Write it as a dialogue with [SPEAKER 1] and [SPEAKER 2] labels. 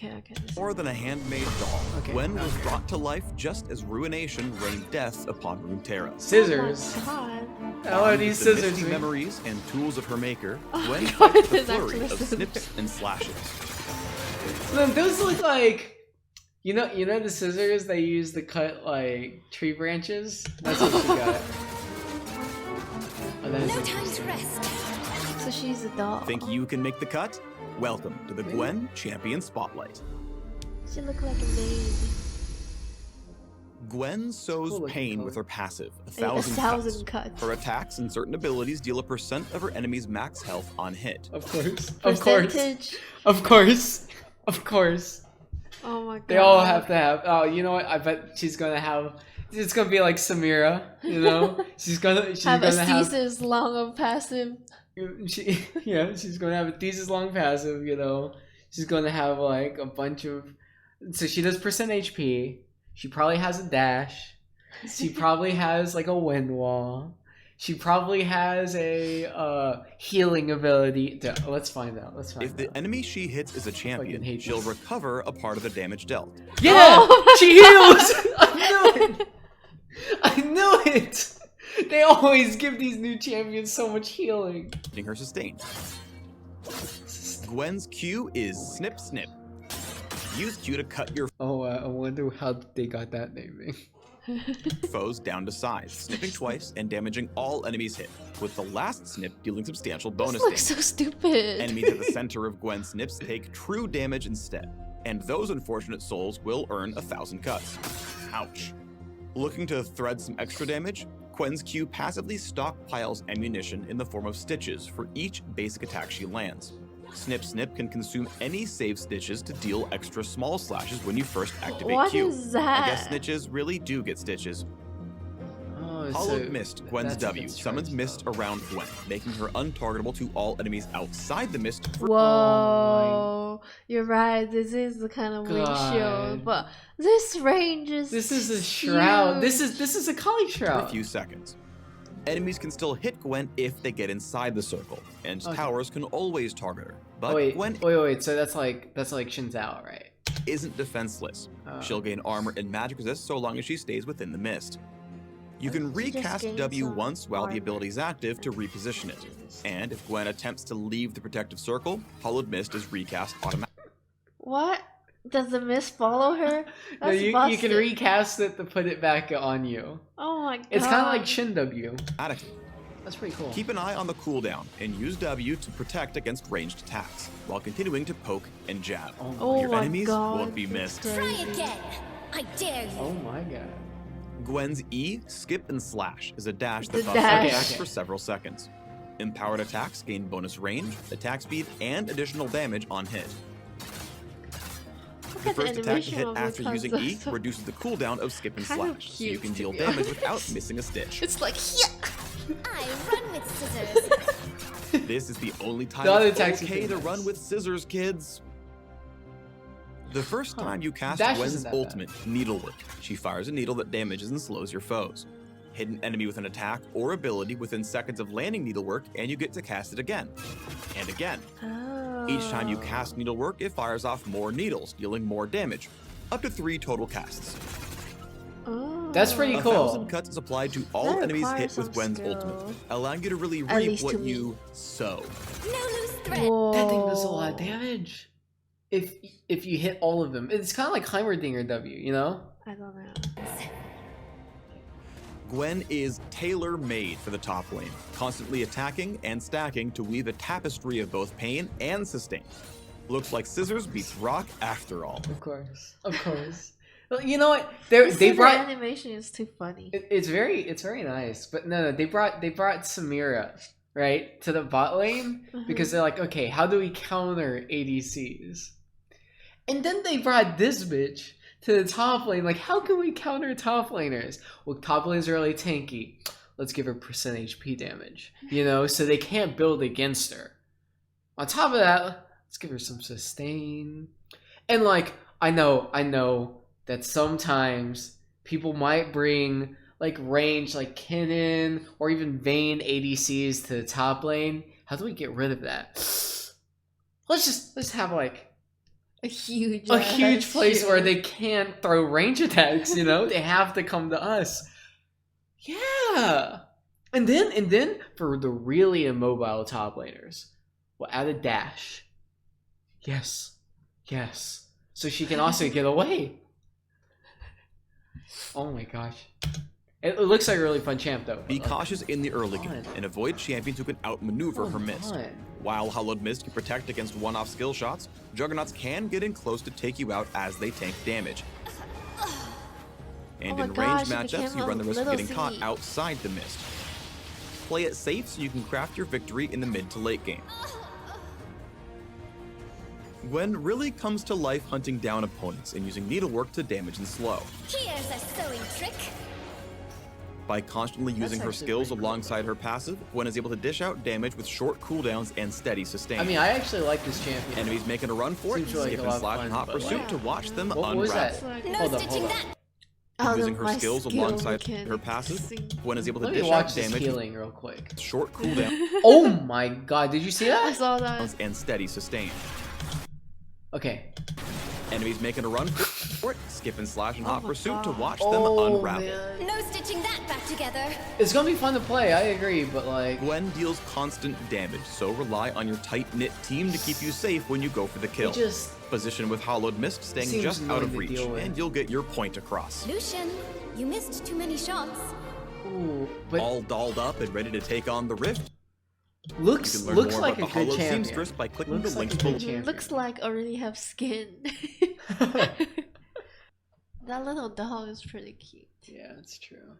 [SPEAKER 1] Okay.
[SPEAKER 2] More than a handmade doll,
[SPEAKER 3] Okay,
[SPEAKER 2] Gwen was brought to life just as ruination rained death upon Runeterra.
[SPEAKER 3] Scissors.
[SPEAKER 1] Oh my god.
[SPEAKER 3] How are these
[SPEAKER 2] With the
[SPEAKER 3] scissors?
[SPEAKER 2] misty
[SPEAKER 3] man?
[SPEAKER 2] memories and tools of her maker,
[SPEAKER 1] Oh
[SPEAKER 2] Gwen
[SPEAKER 1] my God,
[SPEAKER 2] fights the
[SPEAKER 1] there's
[SPEAKER 2] flurry
[SPEAKER 1] actually
[SPEAKER 2] of
[SPEAKER 1] scissors.
[SPEAKER 2] snips and slashes.
[SPEAKER 3] Look, those look like you know the scissors they use to cut like tree branches. That's what she got. Oh, that is
[SPEAKER 4] No
[SPEAKER 3] interesting.
[SPEAKER 4] time to rest.
[SPEAKER 1] So she's a doll.
[SPEAKER 2] Think you can make the cut? Welcome to the Gwen Champion Spotlight.
[SPEAKER 1] She look like a baby.
[SPEAKER 2] Gwen sows
[SPEAKER 3] Cool looking
[SPEAKER 2] pain
[SPEAKER 3] color.
[SPEAKER 2] with her passive, a
[SPEAKER 1] A
[SPEAKER 2] thousand
[SPEAKER 1] thousand
[SPEAKER 2] cuts.
[SPEAKER 1] cuts.
[SPEAKER 2] Her attacks and certain abilities deal a % of her enemy's max health on hit.
[SPEAKER 3] Of course. Of course.
[SPEAKER 1] Percentage.
[SPEAKER 3] Of course. Of course.
[SPEAKER 1] Oh my god.
[SPEAKER 3] They all have to have. Oh, you know what? I bet she's gonna have. It's gonna be like Samira. You know, she's gonna
[SPEAKER 1] have a
[SPEAKER 3] have.
[SPEAKER 1] thesis long of passive.
[SPEAKER 3] She's gonna have a thesis long passive. You know, she's gonna have like a bunch of. So she does percent HP. She probably has a dash. She probably has like a wind wall. She probably has a healing ability. Let's find out.
[SPEAKER 2] If the enemy she hits is a champion,
[SPEAKER 3] hate
[SPEAKER 2] she'll
[SPEAKER 3] this.
[SPEAKER 2] recover a part of the damage dealt.
[SPEAKER 3] Yeah,
[SPEAKER 1] Oh
[SPEAKER 3] she heals. I knew it. I knew it. They always give these new champions so much healing.
[SPEAKER 2] Getting her sustained. Gwen's Q is Snip Snip. Use Q to cut your
[SPEAKER 3] Oh, I wonder how they got that naming.
[SPEAKER 2] foes down to size, snipping twice and damaging all enemies hit, with the last snip dealing substantial
[SPEAKER 1] This
[SPEAKER 2] bonus
[SPEAKER 1] looks
[SPEAKER 2] damage.
[SPEAKER 1] so stupid.
[SPEAKER 2] Enemies at the center of Gwen's snips take true damage instead, and those unfortunate souls will earn 1,000 cuts. Ouch. Looking to thread some extra damage? Gwen's Q passively stockpiles ammunition in the form of stitches for each basic attack she lands. Snip Snip can consume any save stitches to deal extra small slashes when you first activate
[SPEAKER 1] What
[SPEAKER 2] Q.
[SPEAKER 1] is that?
[SPEAKER 2] I guess snitches really do get stitches.
[SPEAKER 3] Oh,
[SPEAKER 2] Hollowed Mist, Gwen's
[SPEAKER 3] that's a
[SPEAKER 2] W,
[SPEAKER 3] good
[SPEAKER 2] summons
[SPEAKER 3] charge,
[SPEAKER 2] mist
[SPEAKER 3] though.
[SPEAKER 2] around Gwen, making her untargetable to all enemies outside the mist for
[SPEAKER 1] Whoa, you're right. This is the kind of wing shield,
[SPEAKER 3] God.
[SPEAKER 1] but this range is.
[SPEAKER 3] This is a shroud.
[SPEAKER 1] huge.
[SPEAKER 3] This is a Kali
[SPEAKER 2] a
[SPEAKER 3] shroud.
[SPEAKER 2] few seconds. Enemies can still hit Gwen if they get inside the circle, and
[SPEAKER 3] Okay.
[SPEAKER 2] towers can always target her. But
[SPEAKER 3] wait,
[SPEAKER 2] Gwen
[SPEAKER 3] wait. So that's like Shin Zhao, right?
[SPEAKER 2] isn't defenseless.
[SPEAKER 3] Oh.
[SPEAKER 2] She'll gain armor and magic resist so long as she stays within the mist. You can
[SPEAKER 1] She just
[SPEAKER 2] recast
[SPEAKER 1] gains
[SPEAKER 2] W
[SPEAKER 1] some
[SPEAKER 2] once while the
[SPEAKER 1] armor.
[SPEAKER 2] ability is active to reposition it. And if Gwen attempts to leave the protective circle, Hollowed Mist is recast automatically.
[SPEAKER 1] What? Does the mist follow her?
[SPEAKER 3] No,
[SPEAKER 1] That's
[SPEAKER 3] you
[SPEAKER 1] busted.
[SPEAKER 3] can recast it to put it back on you.
[SPEAKER 1] Oh my god.
[SPEAKER 3] It's kind of like Shin W. That's pretty cool.
[SPEAKER 2] Keep an eye on the cooldown and use W to protect against ranged attacks, while continuing to poke and jab.
[SPEAKER 1] Oh
[SPEAKER 2] Your
[SPEAKER 1] my
[SPEAKER 2] enemies
[SPEAKER 1] god.
[SPEAKER 2] won't be
[SPEAKER 1] that's
[SPEAKER 2] missed.
[SPEAKER 4] Try
[SPEAKER 1] crazy.
[SPEAKER 4] again. I dare you.
[SPEAKER 3] Oh my god.
[SPEAKER 2] Gwen's E, Skip, and Slash is a dash that
[SPEAKER 1] The
[SPEAKER 2] buffs
[SPEAKER 1] dash.
[SPEAKER 2] attacks
[SPEAKER 3] Okay.
[SPEAKER 2] for several seconds. Empowered attacks gain bonus range, attack speed, and additional damage on hit.
[SPEAKER 1] Look
[SPEAKER 2] The
[SPEAKER 1] at the
[SPEAKER 2] first attack to
[SPEAKER 1] animation
[SPEAKER 2] hit
[SPEAKER 1] of
[SPEAKER 2] after
[SPEAKER 1] the
[SPEAKER 2] using E
[SPEAKER 1] concept.
[SPEAKER 2] reduces the cooldown of Skip and
[SPEAKER 1] Kind of
[SPEAKER 2] Slash, so you
[SPEAKER 1] cute,
[SPEAKER 2] can
[SPEAKER 1] to
[SPEAKER 2] deal
[SPEAKER 1] be
[SPEAKER 2] damage
[SPEAKER 1] honest.
[SPEAKER 2] without missing a stitch.
[SPEAKER 1] It's like, yeah.
[SPEAKER 4] I run with scissors.
[SPEAKER 2] This is the only time
[SPEAKER 3] The other
[SPEAKER 2] it's
[SPEAKER 3] attacks you
[SPEAKER 2] okay
[SPEAKER 3] can
[SPEAKER 2] to
[SPEAKER 3] miss.
[SPEAKER 2] run with scissors, kids. The first
[SPEAKER 3] Huh.
[SPEAKER 2] time you cast
[SPEAKER 3] Dash
[SPEAKER 2] Gwen's
[SPEAKER 3] isn't that bad.
[SPEAKER 2] ultimate, Needlework, she fires a needle that damages and slows your foes. Hit an enemy with an attack or ability within seconds of landing Needlework, and you get to cast it again. And again.
[SPEAKER 1] Oh.
[SPEAKER 2] Each time you cast Needlework, it fires off more needles, dealing more damage. Up to 3 total casts.
[SPEAKER 1] Oh.
[SPEAKER 3] That's pretty cool.
[SPEAKER 2] 1,000 cuts is applied to all
[SPEAKER 1] That
[SPEAKER 2] enemies
[SPEAKER 1] requires
[SPEAKER 2] hit with
[SPEAKER 1] some
[SPEAKER 2] Gwen's
[SPEAKER 1] skill.
[SPEAKER 2] ultimate, allowing you to really
[SPEAKER 1] At
[SPEAKER 2] reap
[SPEAKER 1] least
[SPEAKER 2] what
[SPEAKER 1] to me.
[SPEAKER 2] you sow.
[SPEAKER 4] No loose thread.
[SPEAKER 1] Whoa.
[SPEAKER 3] That thing does a lot of damage. If you hit all of them, it's kind of like Heimerdinger W, you know?
[SPEAKER 1] I don't know.
[SPEAKER 2] Gwen is tailor-made for the top lane, constantly attacking and stacking to weave a tapestry of both pain and sustain. Looks like scissors beats rock after all.
[SPEAKER 3] Of course. Well, you know what?
[SPEAKER 1] The
[SPEAKER 3] They brought
[SPEAKER 1] animation is too funny.
[SPEAKER 3] it's very nice, but no, they brought Samira right to the bot lane because they're like, okay, how do we counter ADCs? And then they brought this bitch to the top lane. Like, how can we counter top laners? Well, top lanes are really tanky. Let's give her percent HP damage, you know, so they can't build against her. On top of that, let's give her some sustain. And like, I know that sometimes people might bring like range like Kennen or even Vayne ADCs to the top lane. How do we get rid of that? Let's have like
[SPEAKER 1] A huge
[SPEAKER 3] place where
[SPEAKER 1] shield.
[SPEAKER 3] they can't throw range attacks, you know? They have to come to us. Yeah. And then for the really immobile top laners, we'll add a dash. Yes. Yes. So she can also get away. Oh my gosh. It looks like a really fun champ though.
[SPEAKER 2] Be cautious in the early game
[SPEAKER 3] Fun.
[SPEAKER 2] and avoid champions who can outmaneuver her mist.
[SPEAKER 3] Fun.
[SPEAKER 2] While Hallowed Mist can protect against one-off skill shots, Juggernauts can get in close to take you out as they tank damage. And
[SPEAKER 1] Oh
[SPEAKER 2] in
[SPEAKER 1] my gosh,
[SPEAKER 2] ranged
[SPEAKER 1] it
[SPEAKER 2] matchups,
[SPEAKER 1] became
[SPEAKER 2] you
[SPEAKER 1] a
[SPEAKER 2] run the risk of
[SPEAKER 1] little
[SPEAKER 2] getting caught
[SPEAKER 1] C.
[SPEAKER 2] outside the mist. Play it safe so you can craft your victory in the mid to late game. Gwen really comes to life hunting down opponents and using needlework to damage and slow.
[SPEAKER 4] Here's a sewing trick.
[SPEAKER 2] By constantly using her
[SPEAKER 3] actually
[SPEAKER 2] skills
[SPEAKER 3] pretty cool.
[SPEAKER 2] alongside her passive, Gwen is able to dish out damage with short cooldowns and steady sustain.
[SPEAKER 3] I mean, I actually like this champion.
[SPEAKER 2] Enemies making a run for it,
[SPEAKER 3] Seems like
[SPEAKER 2] skip
[SPEAKER 3] a
[SPEAKER 2] and
[SPEAKER 3] lot of
[SPEAKER 2] slash
[SPEAKER 3] fun,
[SPEAKER 2] and hot
[SPEAKER 3] but
[SPEAKER 2] pursuit
[SPEAKER 1] like-
[SPEAKER 2] to watch them
[SPEAKER 3] What was
[SPEAKER 2] unravel.
[SPEAKER 3] that?
[SPEAKER 1] Like,
[SPEAKER 4] No
[SPEAKER 3] Hold up,
[SPEAKER 4] stitching
[SPEAKER 3] hold up.
[SPEAKER 4] that.
[SPEAKER 1] oh,
[SPEAKER 2] Using her
[SPEAKER 1] my
[SPEAKER 2] skills
[SPEAKER 1] skill
[SPEAKER 2] alongside her
[SPEAKER 1] mechanics.
[SPEAKER 2] passive, Gwen is able to
[SPEAKER 3] Let me
[SPEAKER 2] dish
[SPEAKER 3] watch
[SPEAKER 2] out
[SPEAKER 3] this
[SPEAKER 2] damage
[SPEAKER 3] healing real quick.
[SPEAKER 2] with short cooldowns
[SPEAKER 3] Oh my god, did you see
[SPEAKER 1] I
[SPEAKER 3] that?
[SPEAKER 1] saw that.
[SPEAKER 2] and steady sustain.
[SPEAKER 3] Okay.
[SPEAKER 2] Enemies making a run for it, skip and slash and hot
[SPEAKER 1] my
[SPEAKER 2] pursuit to
[SPEAKER 1] God.
[SPEAKER 2] watch them
[SPEAKER 3] Oh,
[SPEAKER 2] unravel.
[SPEAKER 1] man.
[SPEAKER 4] No stitching that back together.
[SPEAKER 3] It's gonna be fun to play, I agree, but like...
[SPEAKER 2] Gwen deals constant damage, so rely on your tight-knit team to keep you safe when you go for the kill.
[SPEAKER 3] It just...
[SPEAKER 2] Position with Hallowed Mist staying
[SPEAKER 3] Seems
[SPEAKER 2] just out
[SPEAKER 3] annoying
[SPEAKER 2] of
[SPEAKER 3] to
[SPEAKER 2] reach,
[SPEAKER 3] deal with.
[SPEAKER 2] and you'll get your point across.
[SPEAKER 4] Lucian, you missed too many shots.
[SPEAKER 3] Ooh, but
[SPEAKER 2] All dolled up and ready to take on the Rift? You
[SPEAKER 3] looks
[SPEAKER 2] can learn
[SPEAKER 3] looks
[SPEAKER 2] more
[SPEAKER 3] like
[SPEAKER 2] about
[SPEAKER 3] a
[SPEAKER 2] the
[SPEAKER 3] good
[SPEAKER 2] Hollow
[SPEAKER 3] champion.
[SPEAKER 2] Seamstress by clicking
[SPEAKER 3] Looks
[SPEAKER 2] the
[SPEAKER 3] like
[SPEAKER 2] links
[SPEAKER 3] a good
[SPEAKER 2] below.
[SPEAKER 3] champion.
[SPEAKER 1] Looks like already have skin. That little dog is pretty cute.
[SPEAKER 3] Yeah, that's true.